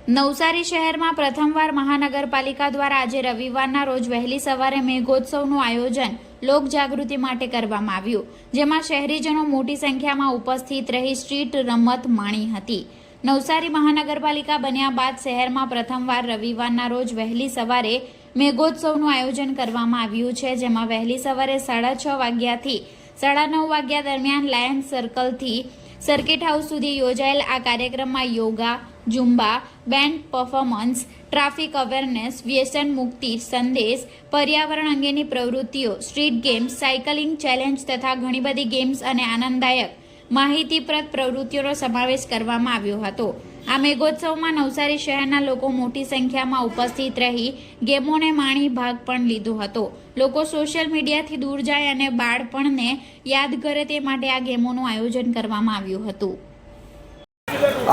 નવસારી શહેરમાં પ્રથમવાર મહાનગરપાલિકા દ્વારા આજે રવિવારના રોજ વહેલી સવારે મેઘોત્સવનું આયોજન લોકજાગૃતિ માટે કરવામાં આવ્યું, જેમાં શહેરીજનો મોટી સંખ્યામાં ઉપસ્થિત રહી સ્ટ્રીટ રમત માણી હતી। નવસારી મહાનગરપાલિકા બન્યા બાદ શહેરમાં પ્રથમવાર રવિવારના રોજ વહેલી સવારે મેઘોત્સવનું આયોજન કરવામાં આવ્યું છે, જેમાં વહેલી સવારે 6:30 વાગ્યાથી 9:30 વાગ્યા દરમિયાન લાયન્સ સર્કલથી સર્કિટ હાઉસ સુધી યોજાયેલ આ કાર્યક્રમમાં yoga, ઝુંબા, band performance, traffic awareness, વ્યસન મુક્તિ સંદેશ, પર્યાવરણ અંગેની પ્રવૃત્તિઓ, સ્ટ્રીટ ગેમ્સ, સાયકલિંગ ચેલેન્જ તથા ઘણી બધી ગેમ્સ અને આનંદદાયક માહિતીપ્રદ પ્રવૃત્તિઓનો સમાવેશ કરવામાં આવ્યો હતો। આ મેઘોત્સવમાં નવસારી શહેરના લોકો મોટી સંખ્યામાં ઉપસ્થિત રહી ગેમોને માણી ભાગ પણ લીધો હતો। લોકો સોશિયલ મીડિયાથી દૂર જાય અને બાળપણને યાદ કરે તે માટે આ ગેમોનું આયોજન કરવામાં આવ્યું હતું।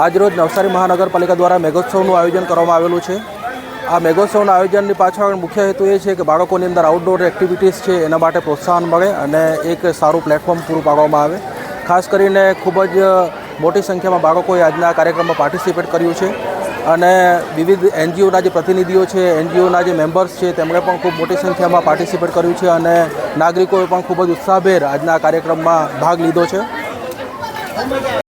આજરોજ નવસારી મહાનગરપાલિકા દ્વારા મેઘોત્સવનું આયોજન કરવામાં આવેલું છે। આ મેઘોત્સવના આયોજનની પાછળ મુખ્ય હેતુ એ છે કે બાળકોની અંદર આઉટડોર એક્ટિવિટીઝ છે એના માટે પ્રોત્સાહન મળે અને એક સારું પ્લેટફોર્મ પૂરું પાડવામાં આવે। ખાસ કરીને ખૂબ જ મોટી સંખ્યામાં બાળકોએ આજના કાર્યક્રમમાં પાર્ટિસિપેટ કર્યું છે અને વિવિધ એનજીઓના જે પ્રતિનિધિઓ છે, એનજીઓના જે મેમ્બર્સ છે તેમણે પણ ખૂબ મોટી સંખ્યામાં પાર્ટિસિપેટ કર્યું છે અને નાગરિકોએ પણ ખૂબ જ ઉત્સાહભેર આજના કાર્યક્રમમાં ભાગ લીધો છે।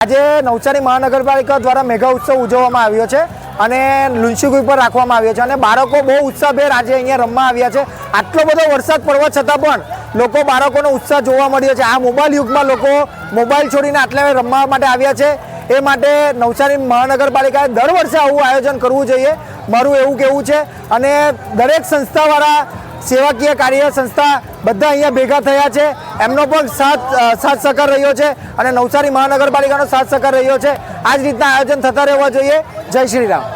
આજે નવસારી મહાનગરપાલિકા દ્વારા મેઘા ઉત્સવ ઉજવવામાં આવ્યો છે અને લુન્સીકુઈ પર રાખવામાં આવ્યો છે અને બાળકો બહુ ઉત્સાહભેર આજે અહીંયા રમવા આવ્યા છે। આટલો બધો વરસાદ પડવા છતાં પણ લોકો બાળકોનો ઉત્સાહ જોવા મળ્યો છે। આ મોબાઈલ યુગમાં લોકો મોબાઈલ છોડીને આટલા રમવા માટે આવ્યા છે। એ માટે નવસારી મહાનગરપાલિકાએ દર વર્ષે આવું આયોજન કરવું જોઈએ, મારું એવું કહેવું છે। અને દરેક સંસ્થાવાળા સેવાકીય કાર્ય સંસ્થા બધા અહીંયા ભેગા થયા છે, એમનો પણ સાથ સહકાર રહ્યો છે અને નવસારી મહાનગરપાલિકાનો સાથ સહકાર રહ્યો છે। આ જ રીતના આયોજન થતા રહેવા જોઈએ। જય શ્રી રામ।